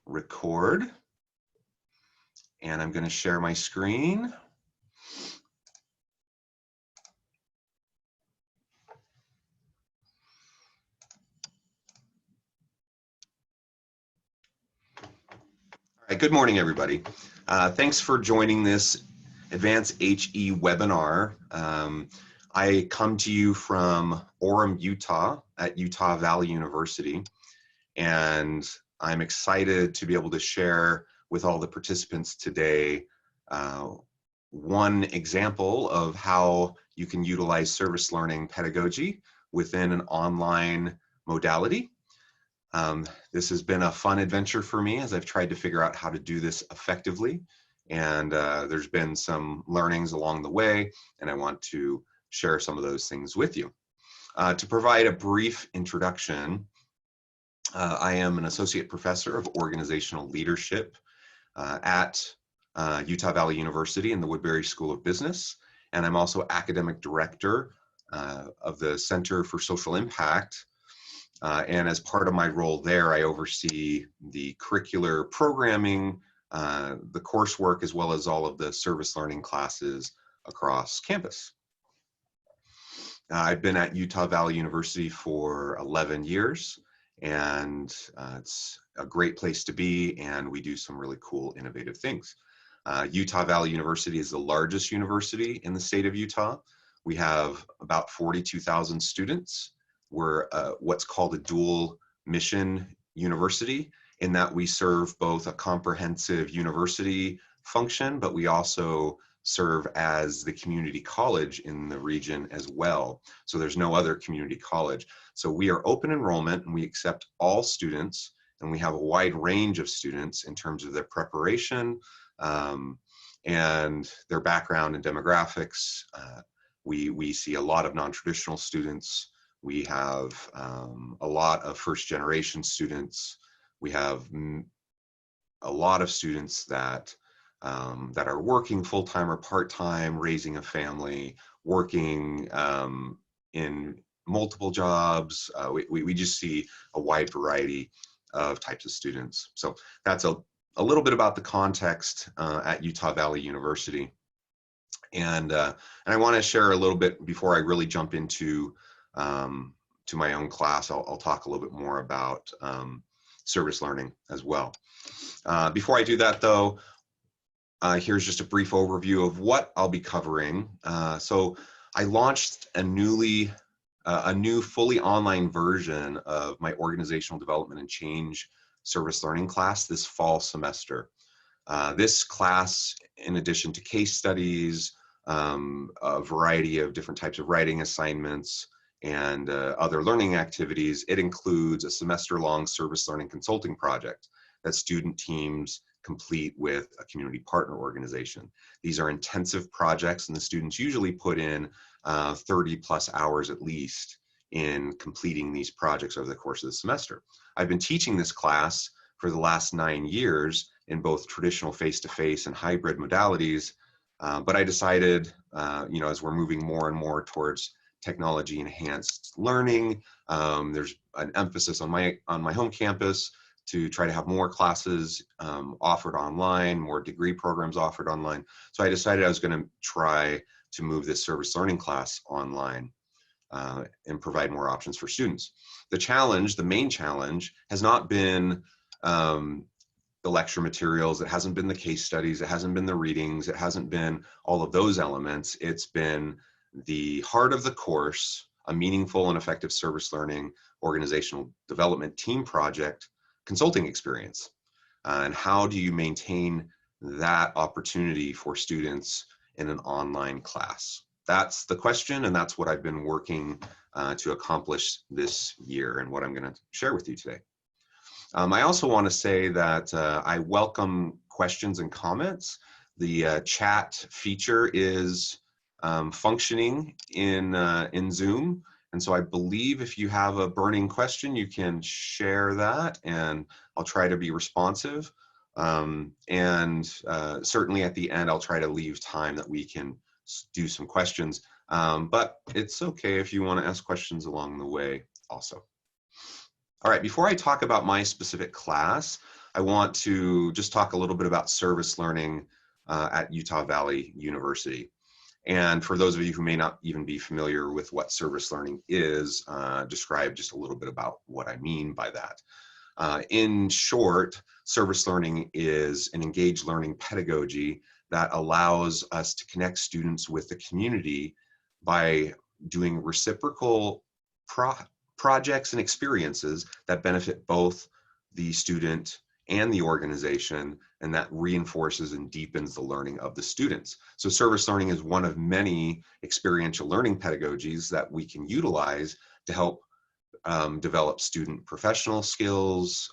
record, and I'm going to share my screen. All right, good morning, everybody. Thanks for joining this Advanced HE webinar. I come to you from Orem, Utah at Utah Valley University, and I'm excited to be able to share with all the participants today one example of how you can utilize service learning pedagogy within an online modality. This has been a fun adventure for me as I've tried to figure out how to do this effectively, and there's been some learnings along the way, and I want to share some of those things with you. To provide a brief introduction, I am an associate professor of organizational leadership at Utah Valley University in the Woodbury School of Business, and I'm also academic director of the Center for Social Impact. And as part of my role there, I oversee the curricular programming, the coursework, as well as all of the service learning classes across campus. I've been at Utah Valley University for 11 years, and it's a great place to be, and we do some really cool, innovative things. Utah Valley University is the largest university in the state of Utah. We have about 42,000 students. We're what's called a dual mission university, in that we serve both a comprehensive university function, but we also serve as the community college in the region as well. So there's no other community college. So we are open enrollment, and we accept all students, and we have a wide range of students in terms of their preparation and their background and demographics. We see a lot of non-traditional students. We have a lot of first-generation students. We have a lot of students that are working full-time or part-time, raising a family, working in multiple jobs. We just see a wide variety of types of students. So that's a little bit about the context at Utah Valley University. And I want to share a little bit before I really jump into to my own class. I'll talk a little bit more about service learning as well. Before I do that, though, here's just a brief overview of what I'll be covering. So I launched a new fully online version of my organizational development and change service learning class this fall semester. This class, in addition to case studies, a variety of different types of writing assignments, and other learning activities, it includes a semester-long service learning consulting project that student teams complete with a community partner organization. These are intensive projects, and the students usually put in 30 plus hours at least in completing these projects over the course of the semester. I've been teaching this class for the last 9 years in both traditional face-to-face and hybrid modalities, but I decided, as we're moving more and more towards technology enhanced learning, there's an emphasis on my home campus to try to have more classes offered online, more degree programs offered online. So I decided I was going to try to move this service learning class online and provide more options for students. The main challenge, has not been the lecture materials, it hasn't been the case studies, it hasn't been the readings, it hasn't been all of those elements. It's been the heart of the course, a meaningful and effective service learning organizational development team project consulting experience. And how do you maintain that opportunity for students in an online class? That's the question, and that's what I've been working to accomplish this year, and what I'm going to share with you today. I also want to say that I welcome questions and comments. The chat feature is functioning in Zoom, and so I believe if you have a burning question, you can share that, and I'll try to be responsive. Certainly at the end, I'll try to leave time that we can do some questions, but it's okay if you want to ask questions along the way also. All right, before I talk about my specific class, I want to just talk a little bit about service learning at Utah Valley University. And for those of you who may not even be familiar with what service learning is, describe just a little bit about what I mean by that. In short, service learning is an engaged learning pedagogy that allows us to connect students with the community by doing reciprocal projects and experiences that benefit both the student and the organization, and that reinforces and deepens the learning of the students. So service learning is one of many experiential learning pedagogies that we can utilize to help develop student professional skills,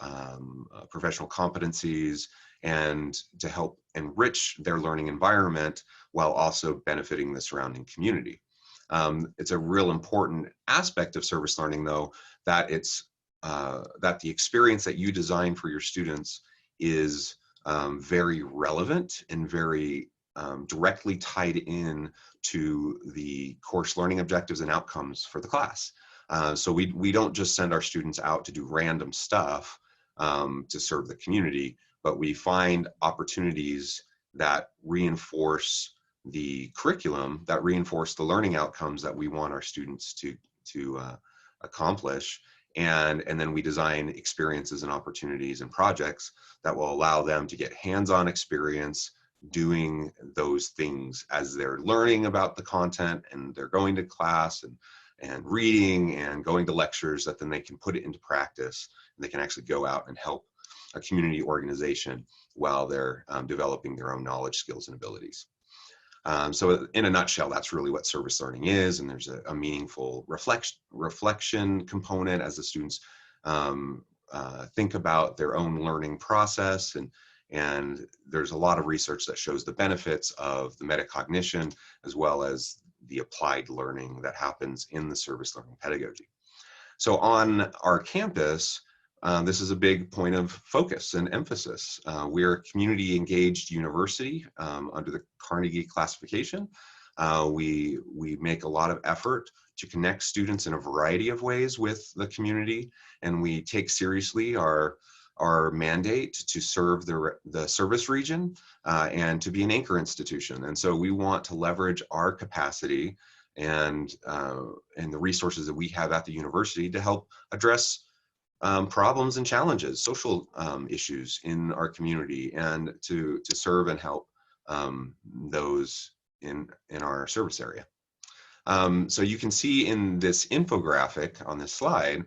professional competencies, and to help enrich their learning environment while also benefiting the surrounding community. It's a real important aspect of service learning, though, that that the experience that you design for your students is very relevant and very directly tied in to the course learning objectives and outcomes for the class. So we don't just send our students out to do random stuff to serve the community, but we find opportunities that reinforce the curriculum, that reinforce the learning outcomes that we want our students to accomplish. And then we design experiences and opportunities and projects that will allow them to get hands-on experience doing those things as they're learning about the content and they're going to class and reading and going to lectures, that then they can put it into practice and they can actually go out and help a community organization while they're developing their own knowledge, skills, and abilities. So in a nutshell, that's really what service learning is, and there's a meaningful reflection component as the students think about their own learning process, and there's a lot of research that shows the benefits of the metacognition as well as the applied learning that happens in the service learning pedagogy. So on our campus, this is a big point of focus and emphasis. We're a community engaged university under the Carnegie classification. We make a lot of effort to connect students in a variety of ways with the community, and we take seriously our mandate to serve the service region and to be an anchor institution. And so we want to leverage our capacity and the resources that we have at the university to help address problems and challenges, social issues in our community, and to serve and help those in our service area. So you can see in this infographic on this slide,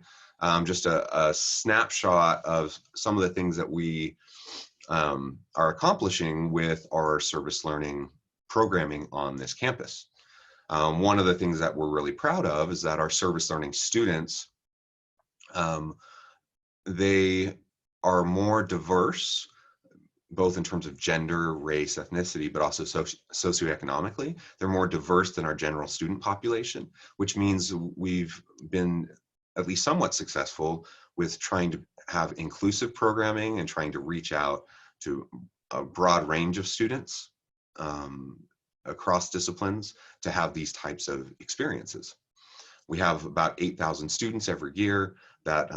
just a snapshot of some of the things that we are accomplishing with our service learning programming on this campus. One of the things that we're really proud of is that our service learning students, they are more diverse, both in terms of gender, race, ethnicity, but also socioeconomically. They're more diverse than our general student population, which means we've been at least somewhat successful with trying to have inclusive programming and trying to reach out to a broad range of students across disciplines to have these types of experiences. We have about 8,000 students every year that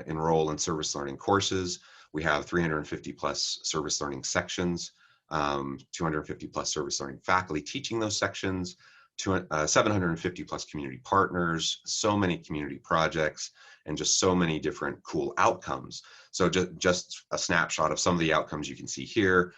enroll in service learning courses. We have 350 plus service learning sections, 250 plus service learning faculty teaching those sections, 750 plus community partners, so many community projects, and just so many different cool outcomes. So just a snapshot of some of the outcomes you can see here.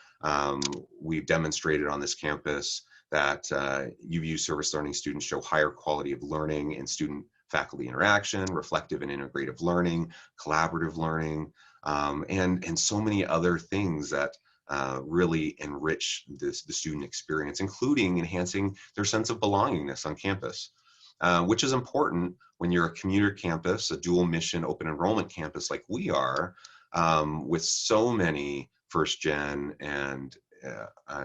We've demonstrated on this campus that UVU service learning students show higher quality of learning in student faculty interaction, reflective and integrative learning, collaborative learning, and so many other things that really enrich the student experience, including enhancing their sense of belongingness on campus, which is important when you're a commuter campus, a dual mission open enrollment campus like we are, with so many first gen and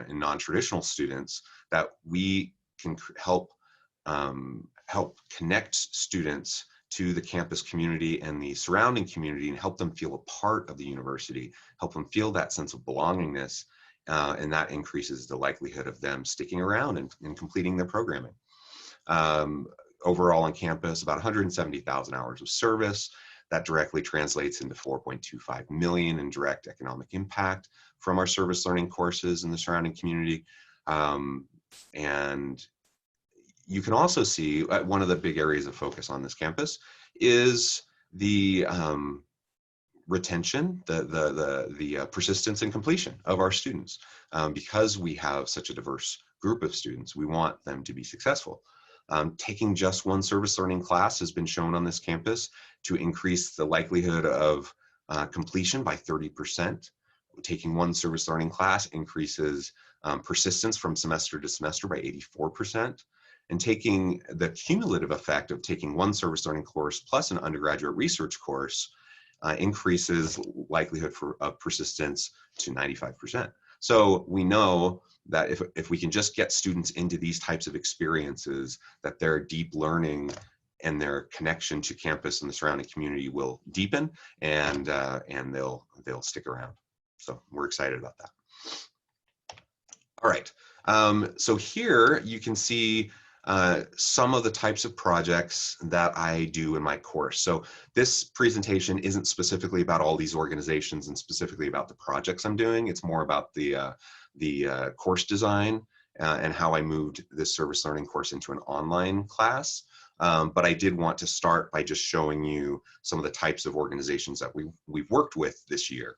non-traditional students, that we can help connect students to the campus community and the surrounding community and help them feel a part of the university, help them feel that sense of belongingness, and that increases the likelihood of them sticking around and completing their programming. Overall on campus, about 170,000 hours of service. That directly translates into 4.25 million in direct economic impact from our service learning courses in the surrounding community. And you can also see one of the big areas of focus on this campus is the retention, the persistence and completion of our students. Because we have such a diverse group of students, we want them to be successful. Taking just one service learning class has been shown on this campus to increase the likelihood of completion by 30%. Taking one service learning class increases persistence from semester to semester by 84%. And taking the cumulative effect of taking one service learning course plus an undergraduate research course increases likelihood of persistence to 95%. So we know that if we can just get students into these types of experiences, that their deep learning and their connection to campus and the surrounding community will deepen, and they'll stick around. So we're excited about that. All right. So here you can see some of the types of projects that I do in my course. So this presentation isn't specifically about all these organizations and specifically about the projects I'm doing. It's more about the course design and how I moved this service learning course into an online class. But I did want to start by just showing you some of the types of organizations that we've worked with this year.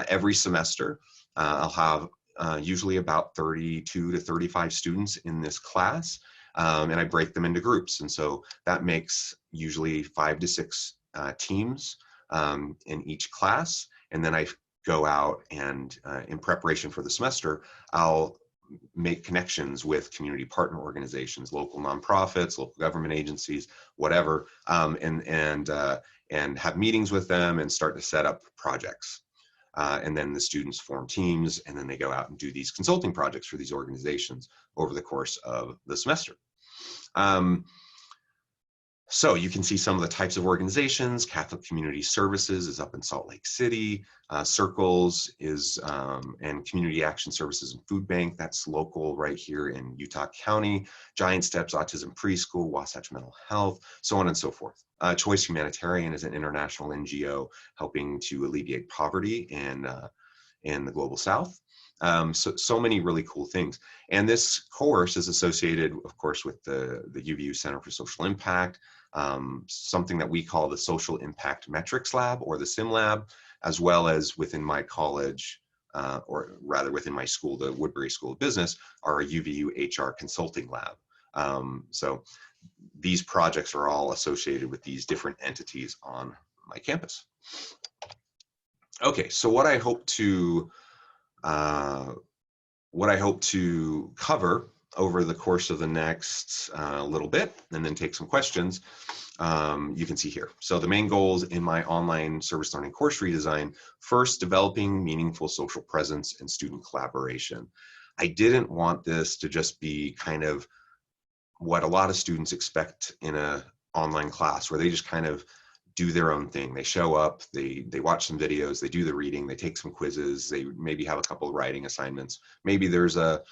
Every semester, I'll have usually about 32 to 35 students in this class. And I break them into groups. And so that makes usually 5 to 6 teams in each class. And then I go out and in preparation for the semester, I'll make connections with community partner organizations, local nonprofits, local government agencies, whatever, and have meetings with them and start to set up projects. And then the students form teams, and then they go out and do these consulting projects for these organizations over the course of the semester. So you can see some of the types of organizations. Catholic Community Services is up in Salt Lake City. Circles is, and Community Action Services and Food Bank, that's local right here in Utah County. Giant Steps Autism Preschool, Wasatch Mental Health, so on and so forth. Choice Humanitarian is an international NGO helping to alleviate poverty in the Global South. So many really cool things. And this course is associated, of course, with the UVU Center for Social Impact, something that we call the Social Impact Metrics Lab, or the SIM Lab, as well as within my college, or rather within my school, the Woodbury School of Business, our UVU HR Consulting Lab. So these projects are all associated with these different entities on my campus. Okay, so what I hope to cover over the course of the next little bit, and then take some questions, you can see here. So the main goals in my online service learning course redesign: first, developing meaningful social presence and student collaboration. I didn't want this to just be kind of what a lot of students expect in an online class, where they just kind of do their own thing. They show up, they watch some videos, they do the reading, they take some quizzes, they maybe have a couple of writing assignments, maybe there's a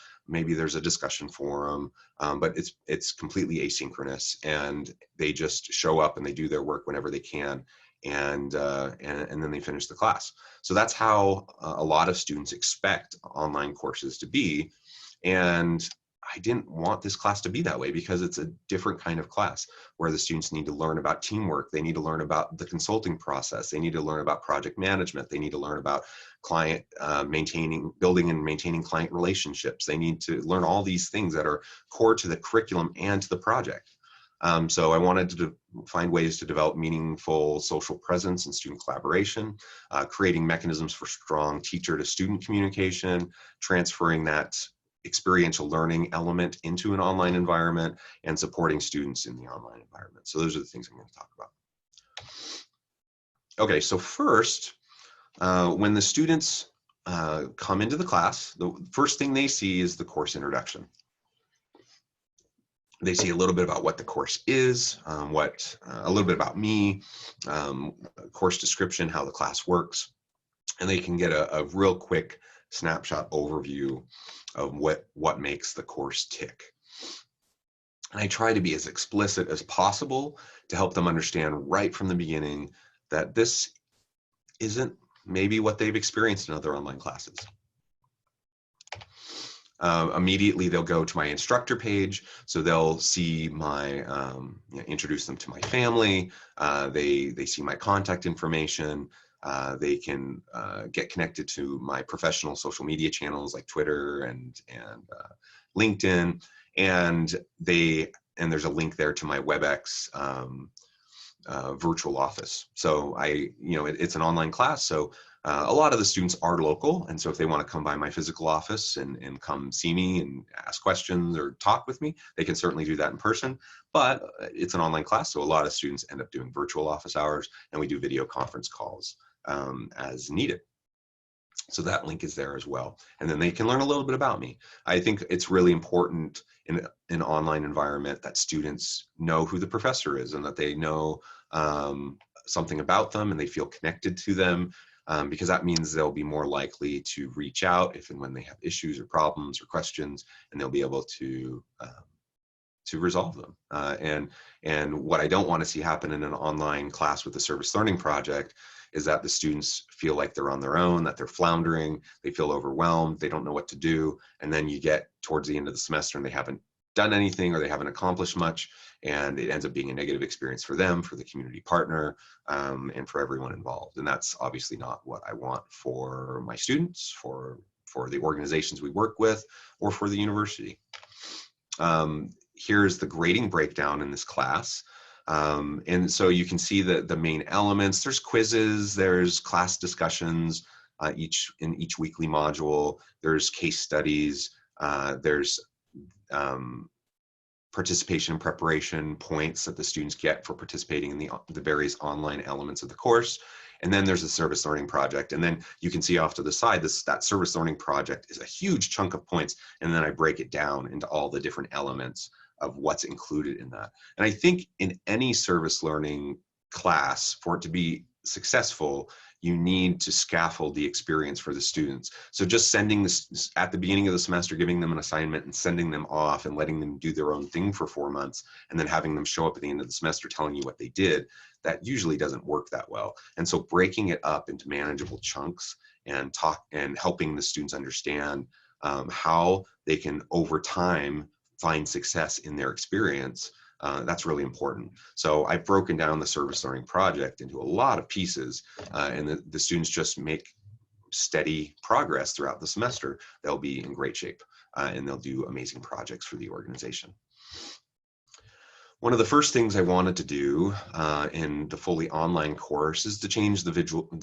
discussion forum, but it's completely asynchronous, and they just show up and they do their work whenever they can, and then they finish the class. So that's how a lot of students expect online courses to be, and I didn't want this class to be that way, because it's a different kind of class where the students need to learn about teamwork. They need to learn about the consulting process. They need to learn about project management. They need to learn about client building and maintaining client relationships. They need to learn all these things that are core to the curriculum and to the project. So I wanted to find ways to develop meaningful social presence and student collaboration, creating mechanisms for strong teacher to student communication, transferring that experiential learning element into an online environment, and supporting students in the online environment. So those are the things I'm going to talk about. Okay, so first, when the students come into the class, the first thing they see is the course introduction. They see a little bit about what the course is, a little bit about me, course description, how the class works, and they can get a real quick snapshot overview of what makes the course tick. And I try to be as explicit as possible to help them understand right from the beginning that this isn't maybe what they've experienced in other online classes. Immediately they'll go to my instructor page, so they'll see my introduce them to my family. They see my contact information. They can get connected to my professional social media channels like Twitter and LinkedIn, and there's a link there to my WebEx virtual office. So it's an online class, so a lot of the students are local, and so if they want to come by my physical office and come see me and ask questions or talk with me, they can certainly do that in person. But it's an online class, so a lot of students end up doing virtual office hours, and we do video conference calls as needed. So that link is there as well. And then they can learn a little bit about me. I think it's really important in an online environment that students know who the professor is and that they know something about them and they feel connected to them, because that means they'll be more likely to reach out if and when they have issues or problems or questions, and they'll be able to resolve them. And what I don't want to see happen in an online class with a service learning project is that the students feel like they're on their own, that they're floundering, they feel overwhelmed, they don't know what to do, and then you get towards the end of the semester and they haven't done anything or they haven't accomplished much, and it ends up being a negative experience for them, for the community partner, and for everyone involved. And that's obviously not what I want for my students, for the organizations we work with, or for the university. Here's the grading breakdown in this class. And so you can see the main elements. There's quizzes, there's class discussions in each weekly module. There's case studies. There's participation and preparation points that the students get for participating in the various online elements of the course. And then there's a service learning project. And then you can see off to the side, that service learning project is a huge chunk of points. And then I break it down into all the different elements of what's included in that. And I think in any service learning class, for it to be successful, you need to scaffold the experience for the students. So just sending this at the beginning of the semester, giving them an assignment and sending them off and letting them do their own thing for 4 months, and then having them show up at the end of the semester telling you what they did, that usually doesn't work that well. And so breaking it up into manageable chunks and helping the students understand how they can over time find success in their experience, that's really important. So I've broken down the service learning project into a lot of pieces, and the students just make steady progress throughout the semester. They'll be in great shape, and they'll do amazing projects for the organization. One of the first things I wanted to do in the fully online course is to change the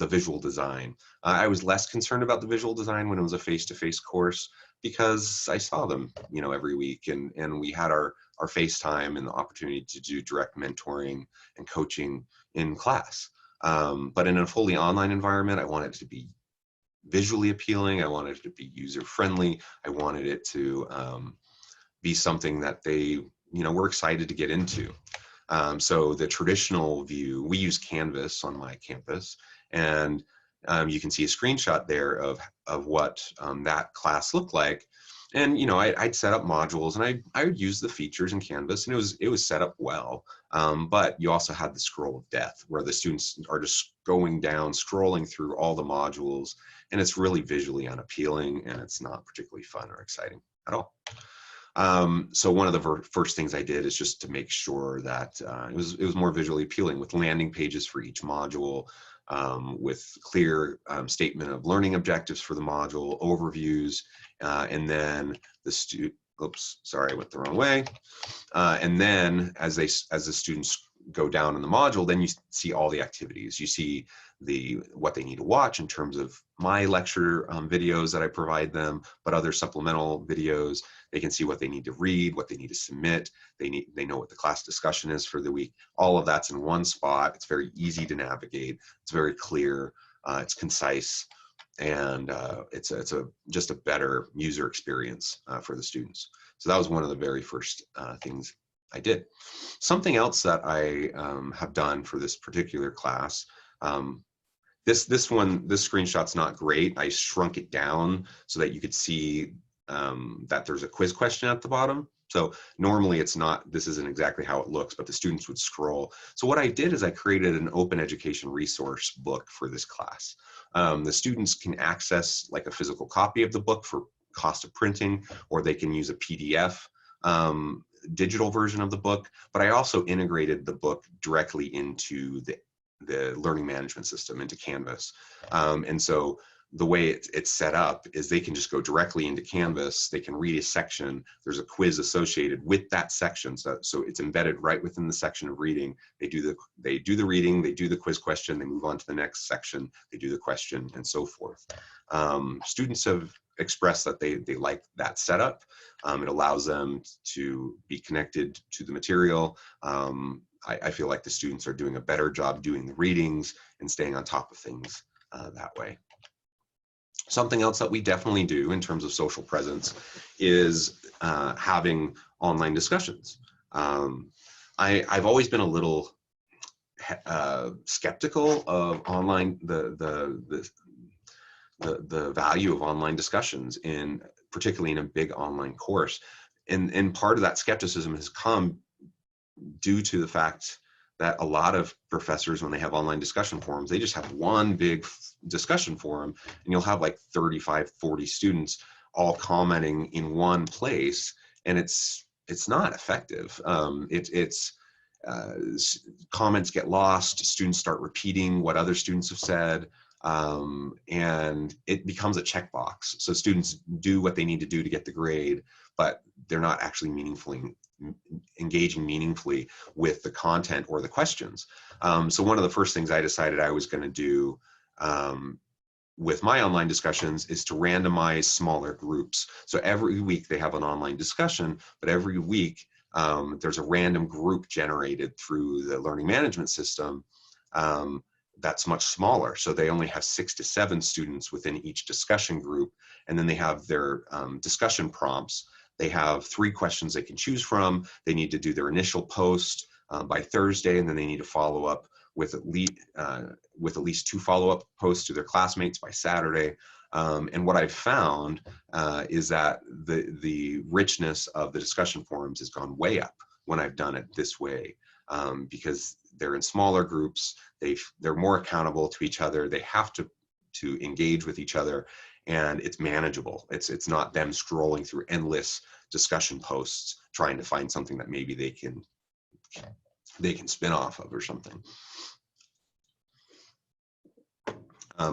visual design. I was less concerned about the visual design when it was a face-to-face course, because I saw them, every week, and we had our FaceTime and the opportunity to do direct mentoring and coaching in class. But in a fully online environment, I wanted it to be visually appealing. I wanted it to be user-friendly. I wanted it to be something that they we're excited to get into. So the traditional view, we use Canvas on my campus, and you can see a screenshot there of what that class looked like. And I'd set up modules, and I would use the features in Canvas, and it was set up well. But you also had the scroll of death, where the students are just going down, scrolling through all the modules, and it's really visually unappealing, and it's not particularly fun or exciting at all. So one of the first things I did is just to make sure that it was more visually appealing, with landing pages for each module, with clear statement of learning objectives for the module, overviews, and then oops, sorry, I went the wrong way. And then as the students go down in the module, then you see all the activities. You see what they need to watch in terms of my lecture videos that I provide them, but other supplemental videos. They can see what they need to read, what they need to submit. They know what the class discussion is for the week. All of that's in one spot. It's very easy to navigate. It's very clear. It's concise, and it's just a better user experience for the students. So that was one of the very first things I did. Something else that I have done for this particular class, this screenshot's not great. I shrunk it down so that you could see that there's a quiz question at the bottom. So normally it's not, this isn't exactly how it looks, but the students would scroll. So what I did is I created an open education resource book for this class. The students can access like a physical copy of the book for cost of printing, or they can use a PDF digital version of the book. But I also integrated the book directly into the learning management system, into Canvas. And so the way it's set up is they can just go directly into Canvas. They can read a section. There's a quiz associated with that section. So it's embedded right within the section of reading. They do the reading, they do the quiz question, they move on to the next section, they do the question, and so forth. Students have expressed that they like that setup. It allows them to be connected to the material. I feel like the students are doing a better job doing the readings and staying on top of things that way. Something else that we definitely do in terms of social presence is having online discussions. I've always been a little skeptical of online, the value of online discussions, particularly in a big online course. And part of that skepticism has come due to the fact that a lot of professors, when they have online discussion forums, they just have one big discussion forum, and you'll have like 35, 40 students all commenting in one place, and it's not effective. Comments get lost, students start repeating what other students have said, and it becomes a checkbox. So students do what they need to do to get the grade, but they're not actually engaging meaningfully with the content or the questions. So one of the first things I decided I was going to do with my online discussions is to randomize smaller groups. So every week they have an online discussion, but every week there's a random group generated through the learning management system that's much smaller. So they only have 6 to 7 students within each discussion group, and then they have their discussion prompts. They have 3 questions they can choose from. They need to do their initial post by Thursday, and then they need to follow up with at least 2 follow-up posts to their classmates by Saturday. And what I've found is that the richness of the discussion forums has gone way up when I've done it this way, because they're in smaller groups. They're more accountable to each other. They have to engage with each other, and it's manageable. It's not them scrolling through endless discussion posts trying to find something that maybe they can spin off of or something.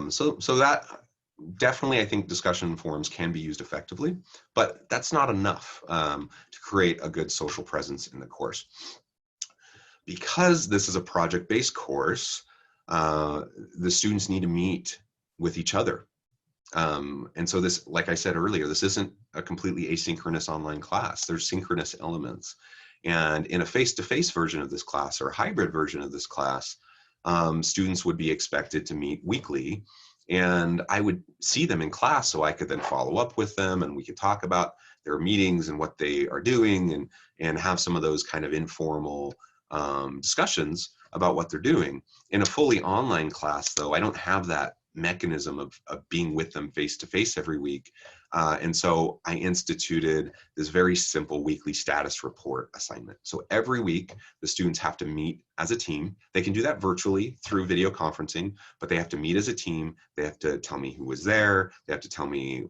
So that definitely, I think discussion forums can be used effectively, but that's not enough to create a good social presence in the course. Because this is a project-based course, the students need to meet with each other. And so this, like I said earlier, this isn't a completely asynchronous online class. There's synchronous elements. And in a face-to-face version of this class, or a hybrid version of this class, students would be expected to meet weekly, and I would see them in class so I could then follow up with them, and we could talk about their meetings and what they are doing, and have some of those kind of informal discussions about what they're doing. In a fully online class, though, I don't have that mechanism of being with them face to face every week. And so I instituted this very simple weekly status report assignment. So every week, the students have to meet as a team. They can do that virtually through video conferencing, but they have to meet as a team. They have to tell me who was there. They have to tell me,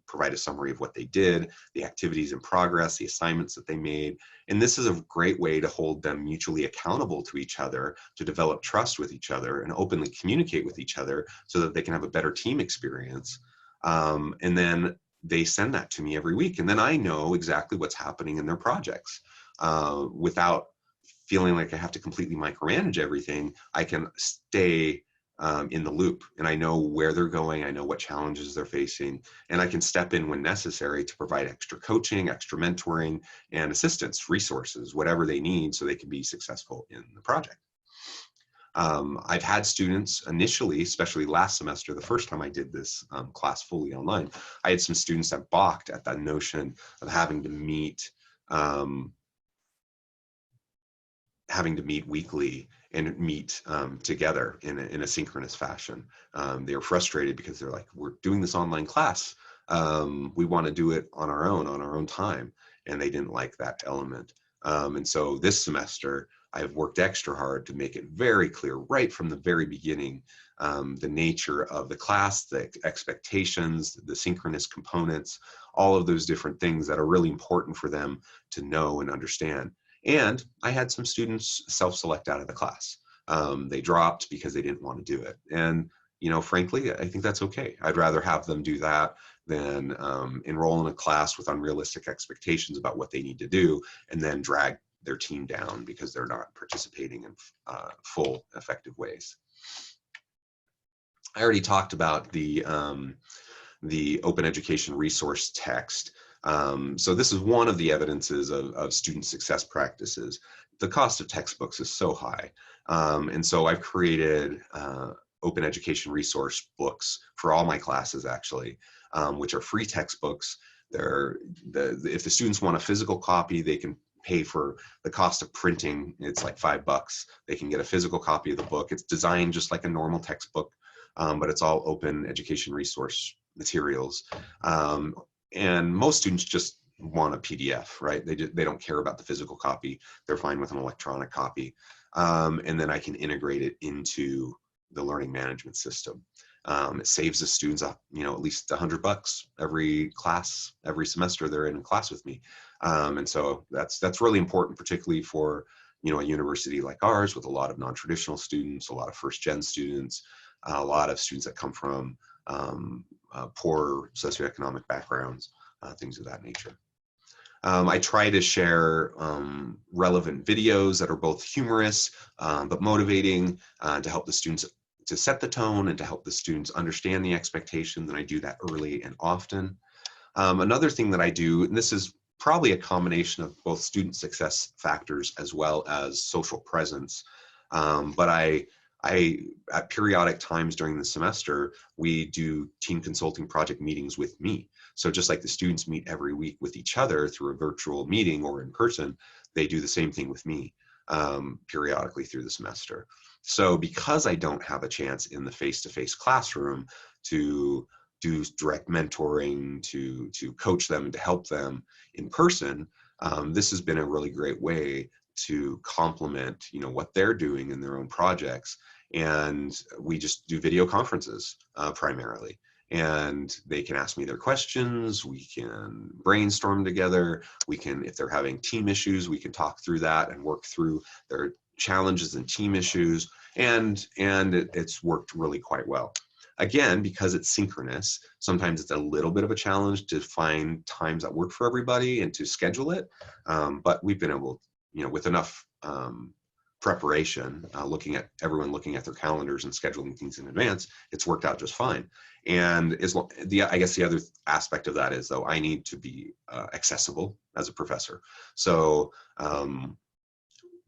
provide a summary of what they did, the activities in progress, the assignments that they made. And this is a great way to hold them mutually accountable to each other, to develop trust with each other and openly communicate with each other so that they can have a better team experience. And then they send that to me every week. And then I know exactly what's happening in their projects. Without feeling like I have to completely micromanage everything, I can stay in the loop, and I know where they're going, I know what challenges they're facing, and I can step in when necessary to provide extra coaching, extra mentoring, and assistance, resources, whatever they need so they can be successful in the project. I've had students initially, especially last semester, the first time I did this class fully online, I had some students that balked at that notion of having to meet weekly and meet together in a synchronous fashion. They were frustrated because they're like, we're doing this online class. We want to do it on our own time. and they didn't like that element. And so this semester, I've worked extra hard to make it very clear right from the very beginning, the nature of the class, the expectations, the synchronous components, all of those different things that are really important for them to know and understand. And I had some students self-select out of the class. They dropped because they didn't want to do it. And, you know, frankly, I think that's okay. I'd rather have them do that than enroll in a class with unrealistic expectations about what they need to do and then drag their team down because they're not participating in full effective ways. I already talked about the open education resource text. So this is one of the evidences of student success practices. The cost of textbooks is so high. And so I've created open education resource books for all my classes, actually, which are free textbooks. If the students want a physical copy, they can pay for the cost of printing. It's like $5. They can get a physical copy of the book. It's designed just like a normal textbook, but it's all open education resource materials. And most students just want a PDF, right? They don't care about the physical copy. They're fine with an electronic copy. And then I can integrate it into the learning management system. It saves the students, you know, at least $100 every class, every semester they're in class with me. And so that's really important, particularly for, you know, a university like ours with a lot of non-traditional students, a lot of first-gen students, a lot of students that come from poor socioeconomic backgrounds, things of that nature. I try to share relevant videos that are both humorous but motivating to help the students to set the tone and to help the students understand the expectations, and I do that early and often. Another thing that I do, and this is probably a combination of both student success factors as well as social presence, but at periodic times during the semester, we do team consulting project meetings with me. So just like the students meet every week with each other through a virtual meeting or in person, they do the same thing with me periodically through the semester. So because I don't have a chance in the face-to-face classroom to do direct mentoring, to coach them and to help them in person, this has been a really great way to complement, you know, what they're doing in their own projects. And we just do video conferences primarily. And they can ask me their questions, we can brainstorm together, we can, if they're having team issues, we can talk through that and work through their challenges and team issues, and it's worked really quite well. Again, because it's synchronous, sometimes it's a little bit of a challenge to find times that work for everybody and to schedule it, but we've been able, you know, with enough preparation, looking at their calendars and scheduling things in advance, it's worked out just fine. And I guess the other aspect of that is, though, I need to be accessible as a professor. So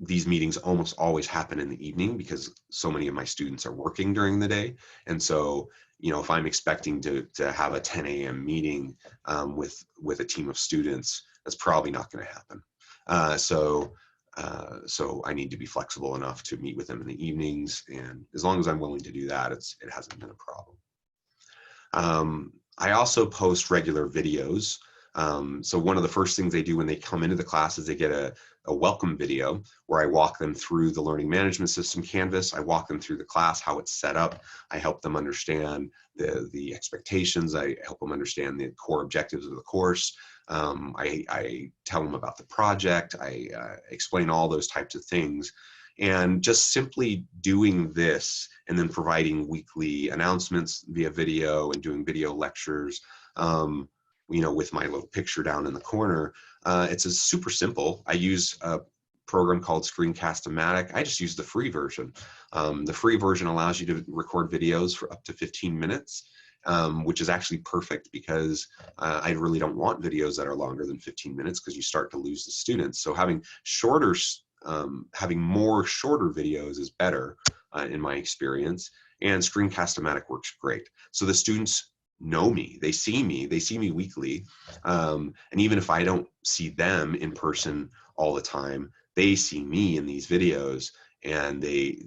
these meetings almost always happen in the evening because so many of my students are working during the day. And so, you know, if I'm expecting to have a 10 a.m. meeting with a team of students, that's probably not going to happen. So I need to be flexible enough to meet with them in the evenings, and as long as I'm willing to do that, it hasn't been a problem. I also post regular videos. So one of the first things they do when they come into the class is they get a welcome video where I walk them through the learning management system Canvas. I walk them through the class, how it's set up. I help them understand the expectations. I help them understand the core objectives of the course. I tell them about the project. I explain all those types of things. And just simply doing this and then providing weekly announcements via video and doing video lectures, you know, with my little picture down in the corner, it's super simple. I use a program called Screencast-O-Matic. I just use the free version. The free version allows you to record videos for up to 15 minutes, which is actually perfect because I really don't want videos that are longer than 15 minutes because you start to lose the students. So having more shorter videos is better in my experience, and Screencast-O-Matic works great. So the students know me, they see me weekly, and even if I don't see them in person all the time, they see me in these videos, and they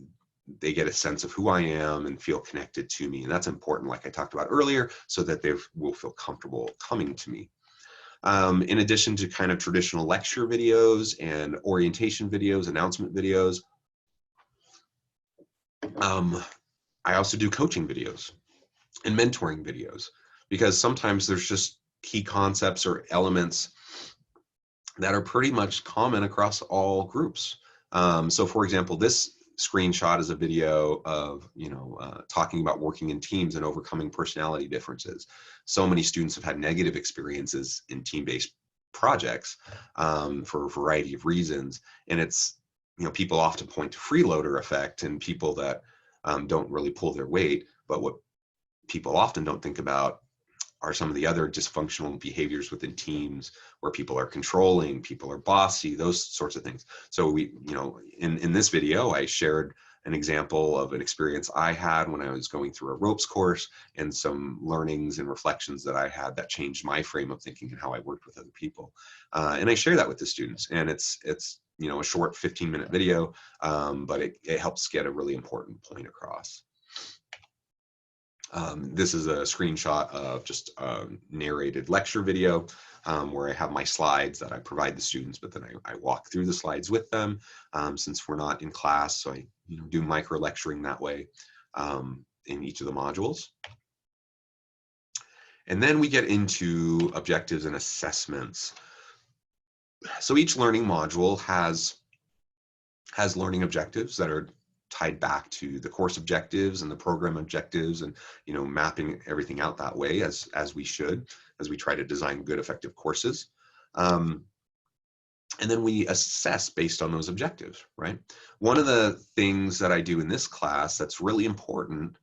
get a sense of who I am and feel connected to me, and that's important, like I talked about earlier, so that they will feel comfortable coming to me. In addition to kind of traditional lecture videos and orientation videos, announcement videos, I also do coaching videos and mentoring videos, because sometimes there's just key concepts or elements that are pretty much common across all groups. So for example, this screenshot is a video of, talking about working in teams and overcoming personality differences. So many students have had negative experiences in team-based projects for a variety of reasons. And it's, people often point to freeloader effect and people that don't really pull their weight. But what people often don't think about are some of the other dysfunctional behaviors within teams where people are controlling, people are bossy, those sorts of things. So we, in this video, I shared an example of an experience I had when I was going through a ropes course, and some learnings and reflections that I had that changed my frame of thinking and how I worked with other people. And I share that with the students, and it's a short 15-minute video, but it helps get a really important point across. This is a screenshot of just a narrated lecture video where I have my slides that I provide the students, but then I walk through the slides with them since we're not in class. So I do micro lecturing that way in each of the modules. And then we get into objectives and assessments. So each learning module has learning objectives that are tied back to the course objectives and the program objectives, and mapping everything out that way as we should, as we try to design good, effective courses. And then we assess based on those objectives, right? One of the things that I do in this class that's really important,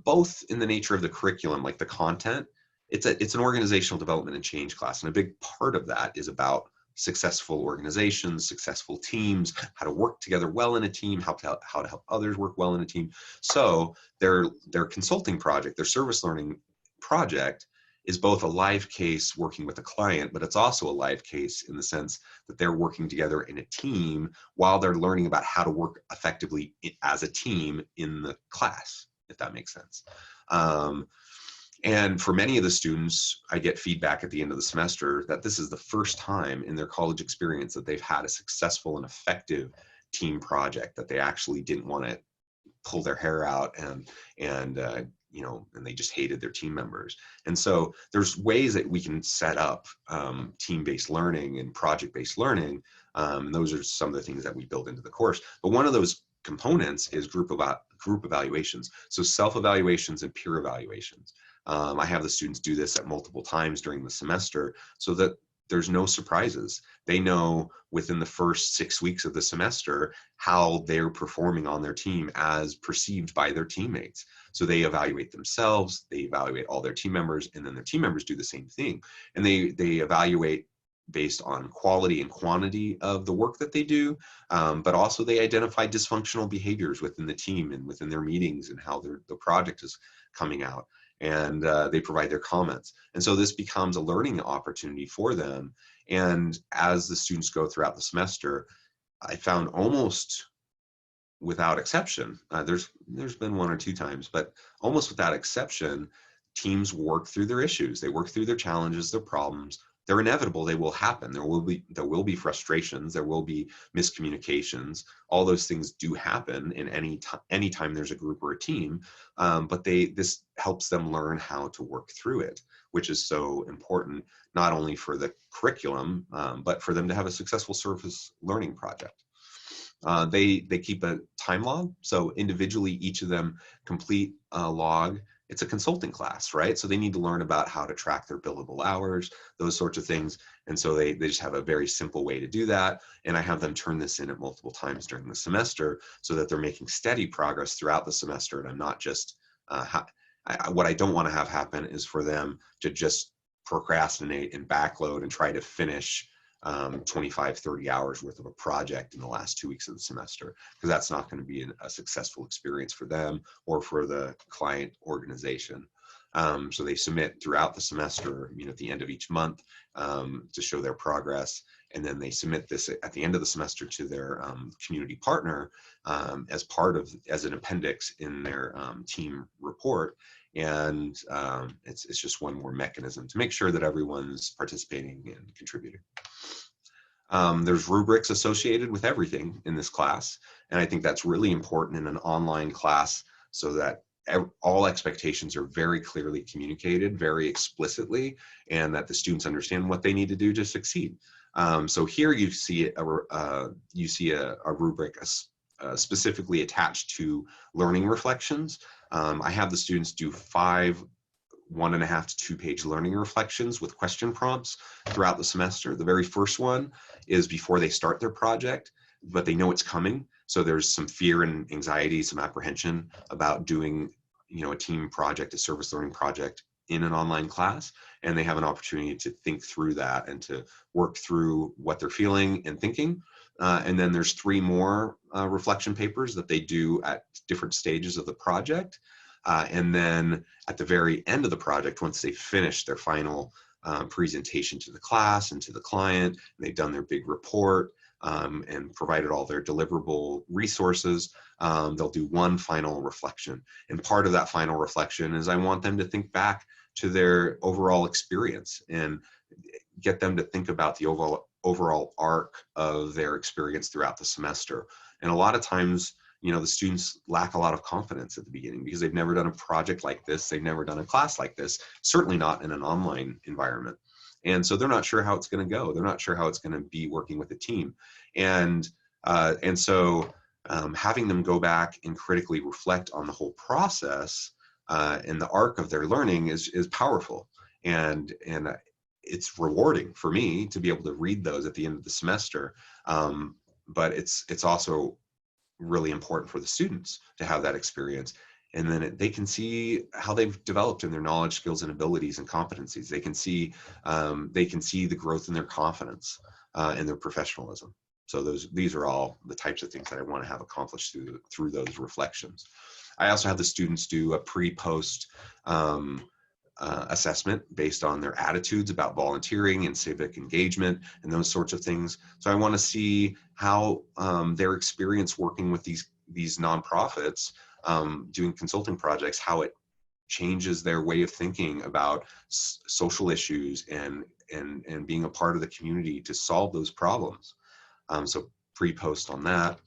both in the nature of the curriculum, like the content, it's an organizational development and change class, and a big part of that is about successful organizations, successful teams, how to work together well in a team, how to help others work well in a team. So their consulting project, their service learning project, is both a live case working with a client, but it's also a live case in the sense that they're working together in a team while they're learning about how to work effectively as a team in the class, if that makes sense. And for many of the students, I get feedback at the end of the semester that this is the first time in their college experience that they've had a successful and effective team project, that they actually didn't want to pull their hair out and they just hated their team members. And so there's ways that we can set up team-based learning and project-based learning. And those are some of the things that we build into the course. But one of those components is group evaluations. So self-evaluations and peer evaluations. I have the students do this at multiple times during the semester so that there's no surprises. They know within the first 6 weeks of the semester how they're performing on their team as perceived by their teammates. So they evaluate themselves, they evaluate all their team members, and then their team members do the same thing. And they evaluate based on quality and quantity of the work that they do, but also they identify dysfunctional behaviors within the team and within their meetings and how the project is coming out. And they provide their comments. And so this becomes a learning opportunity for them. And as the students go throughout the semester, I found almost without exception, there's been one or two times, but almost without exception, teams work through their issues. They work through their challenges, their problems. They're inevitable. They will happen. There will be frustrations. There will be miscommunications. All those things do happen in any time there's a group or a team. But this helps them learn how to work through it, which is so important, not only for the curriculum, but for them to have a successful service learning project. They keep a time log. So individually, each of them complete a log. It's a consulting class, right? So they need to learn about how to track their billable hours, those sorts of things. And so they just have a very simple way to do that. And I have them turn this in at multiple times during the semester so that they're making steady progress throughout the semester. And I'm not just, what I don't want to have happen is for them to just procrastinate and backload and try to finish 25, 30 hours worth of a project in the last 2 weeks of the semester, because that's not going to be a successful experience for them or for the client organization. So they submit throughout the semester, at the end of each month to show their progress. And then they submit this at the end of the semester to their community partner as an appendix in their team report. And it's just one more mechanism to make sure that everyone's participating and contributing. There's rubrics associated with everything in this class, and I think that's really important in an online class so that all expectations are very clearly communicated, very explicitly, and that the students understand what they need to do to succeed. So here you see a rubric specifically attached to learning reflections. I have the students do 5 1.5 to 2 page learning reflections with question prompts throughout the semester. The very first one is before they start their project, but they know it's coming. So there's some fear and anxiety, some apprehension about doing, a team project, a service learning project in an online class. And they have an opportunity to think through that and to work through what they're feeling and thinking. And then there's 3 more reflection papers that they do at different stages of the project. And then at the very end of the project, once they finish their final presentation to the class and to the client, and they've done their big report and provided all their deliverable resources, they'll do one final reflection. And part of that final reflection is I want them to think back to their overall experience and get them to think about the overall arc of their experience throughout the semester. And a lot of times, the students lack a lot of confidence at the beginning because they've never done a project like this. They've never done a class like this, certainly not in an online environment. And so they're not sure how it's going to go. They're not sure how it's going to be working with a team. And so having them go back and critically reflect on the whole process and the arc of their learning is powerful. And it's rewarding for me to be able to read those at the end of the semester. But it's also really important for the students to have that experience, and then they can see how they've developed in their knowledge, skills, and abilities and competencies. They can see the growth in their confidence and their professionalism. So these are all the types of things that I want to have accomplished through those reflections. I also have the students do a pre-post assessment based on their attitudes about volunteering and civic engagement and those sorts of things. So I want to see how their experience working with these nonprofits, doing consulting projects, how it changes their way of thinking about social issues and being a part of the community to solve those problems. So pre-post on that.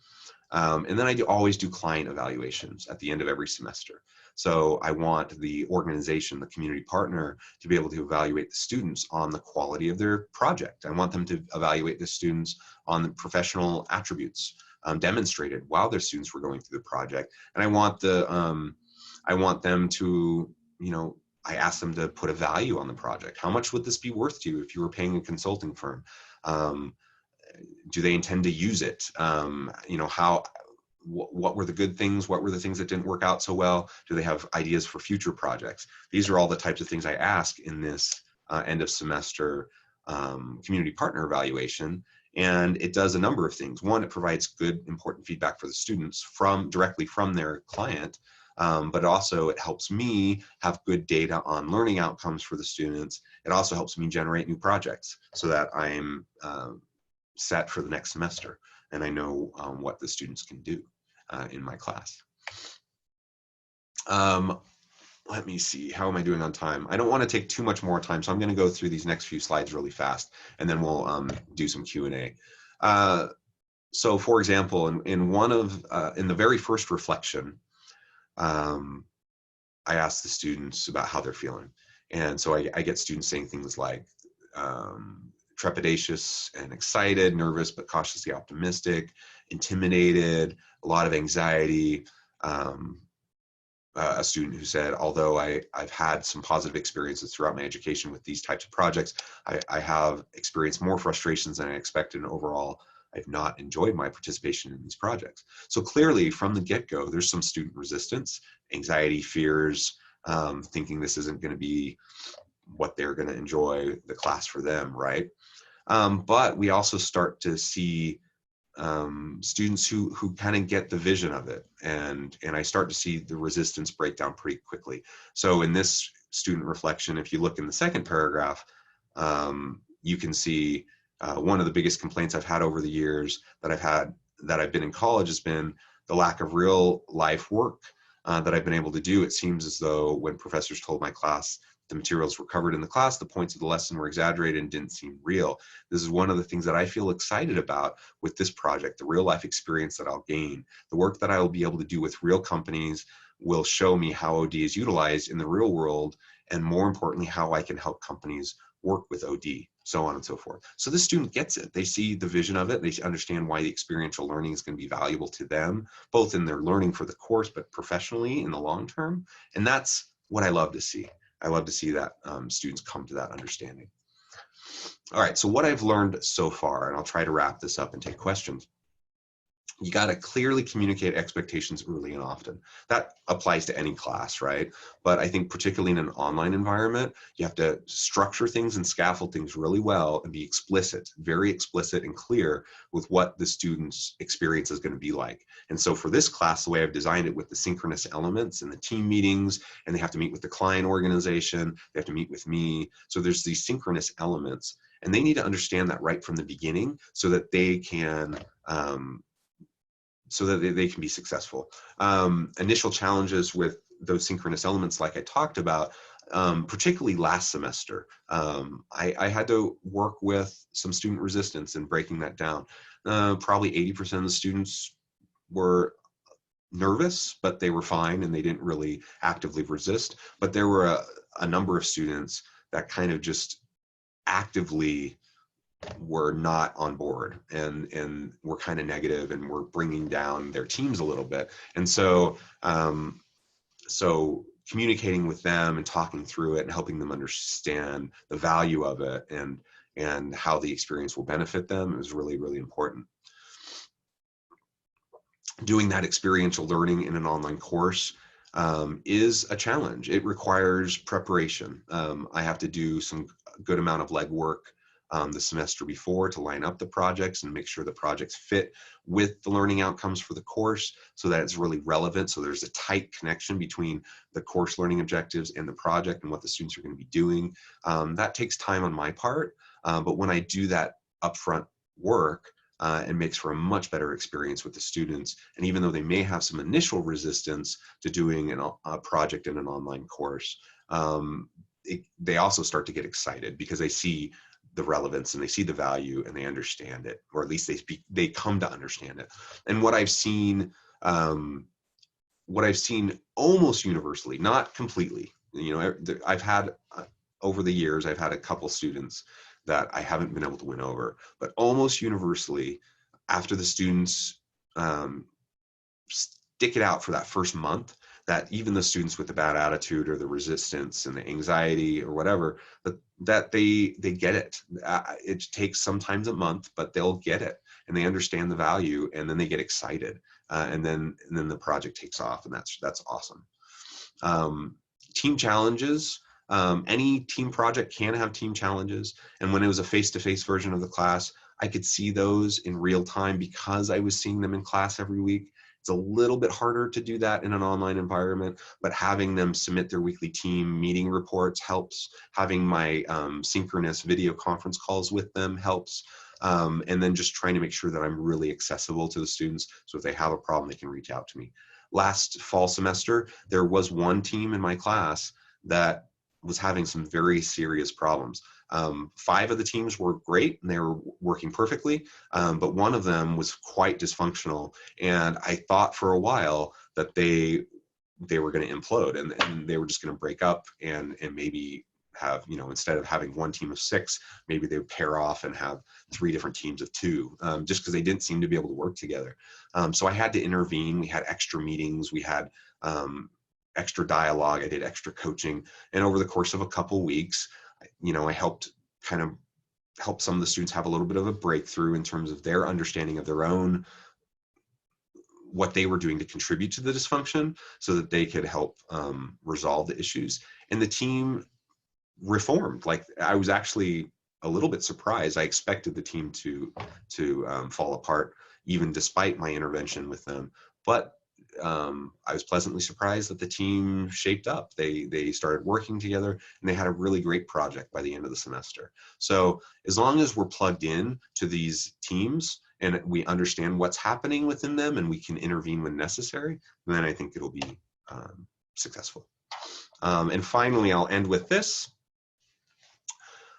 And then I always do client evaluations at the end of every semester. So I want the organization, the community partner, to be able to evaluate the students on the quality of their project. I want them to evaluate the students on the professional attributes demonstrated while their students were going through the project. And I want them to, I ask them to put a value on the project. How much would this be worth to you if you were paying a consulting firm? Do they intend to use it? What were the good things? What were the things that didn't work out so well? Do they have ideas for future projects? These are all the types of things I ask in this end of semester community partner evaluation. And it does a number of things. One, it provides good, important feedback for the students directly from their client. But also it helps me have good data on learning outcomes for the students. It also helps me generate new projects so that I'm set for the next semester and I know what the students can do in my class. Let me see, how am I doing on time? I don't want to take too much more time, so I'm going to go through these next few slides really fast, and then we'll do some Q&A. So for example, in the very first reflection, I asked the students about how they're feeling. And so I get students saying things like trepidatious and excited, nervous but cautiously optimistic, intimidated, a lot of anxiety. A student who said, although I've had some positive experiences throughout my education with these types of projects, I have experienced more frustrations than I expected, and overall, I've not enjoyed my participation in these projects. So clearly, from the get-go, there's some student resistance, anxiety, fears, thinking this isn't going to be what they're going to enjoy the class for them, right? But we also start to see students who kind of get the vision of it, and I start to see the resistance break down pretty quickly. So in this student reflection, if you look in the second paragraph, you can see one of the biggest complaints I've had over the years that I've been in college has been the lack of real life work that I've been able to do, it seems as though when professors told my class the materials were covered in the class, the points of the lesson were exaggerated and didn't seem real. This is one of the things that I feel excited about with this project. The real life experience that I'll gain, the work that I will be able to do with real companies will show me how OD is utilized in the real world, and more importantly, how I can help companies work with OD, so on and so forth. So the student gets it. They see the vision of it. They understand why the experiential learning is going to be valuable to them, both in their learning for the course, but professionally in the long term. And that's what I love to see. I love to see that students come to that understanding. All right, so what I've learned so far, and I'll try to wrap this up and take questions. You got to clearly communicate expectations early and often. That applies to any class, right? But I think particularly in an online environment, you have to structure things and scaffold things really well and be explicit, very explicit and clear with what the student's experience is going to be like. And so for this class, the way I've designed it with the synchronous elements and the team meetings, and they have to meet with the client organization, they have to meet with me. So there's these synchronous elements, and they need to understand that right from the beginning so that they can they can be successful. Initial challenges with those synchronous elements, like I talked about, particularly last semester, I had to work with some student resistance in breaking that down. Probably 80% of the students were nervous, but they were fine and they didn't really actively resist. But there were a number of students that kind of just actively were not on board and were kind of negative and were bringing down their teams a little bit. And so communicating with them and talking through it and helping them understand the value of it and how the experience will benefit them is really, really important. Doing that experiential learning in an online course is a challenge. It requires preparation. I have to do some good amount of legwork the semester before to line up the projects and make sure the projects fit with the learning outcomes for the course so that it's really relevant. So there's a tight connection between the course learning objectives and the project and what the students are going to be doing. That takes time on my part, but when I do that upfront work, it makes for a much better experience with the students. And even though they may have some initial resistance to doing a project in an online course, they also start to get excited because they see the relevance and they see the value and they understand it, or at least they come to understand it. And what I've seen almost universally, not completely, I've had over the years, I've had a couple students that I haven't been able to win over, but almost universally, after the students stick it out for that first month, that even the students with the bad attitude or the resistance and the anxiety or whatever, that they get it. It takes sometimes a month, but they'll get it and they understand the value, and then they get excited, and then the project takes off, and that's awesome. Team challenges. Any team project can have team challenges, and when it was a face-to-face version of the class, I could see those in real time because I was seeing them in class every week. It's a little bit harder to do that in an online environment, but having them submit their weekly team meeting reports helps. Having my synchronous video conference calls with them helps. And then just trying to make sure that I'm really accessible to the students. So if they have a problem, they can reach out to me. Last fall semester, there was one team in my class that was having some very serious problems. 5 of the teams were great and they were working perfectly, but one of them was quite dysfunctional. And I thought for a while that they were going to implode and they were just going to break up and maybe have, instead of having one team of 6, maybe they would pair off and have 3 different teams of 2, just because they didn't seem to be able to work together. So I had to intervene. We had extra meetings. We had extra dialogue. I did extra coaching. And over the course of a couple weeks, I helped some of the students have a little bit of a breakthrough in terms of their understanding of their own, what they were doing to contribute to the dysfunction so that they could help resolve the issues. And the team reformed. Like, I was actually a little bit surprised. I expected the team to fall apart even despite my intervention with them. But I was pleasantly surprised that the team shaped up. They started working together and they had a really great project by the end of the semester. So as long as we're plugged in to these teams and we understand what's happening within them and we can intervene when necessary, then I think it'll be successful. And finally, I'll end with this.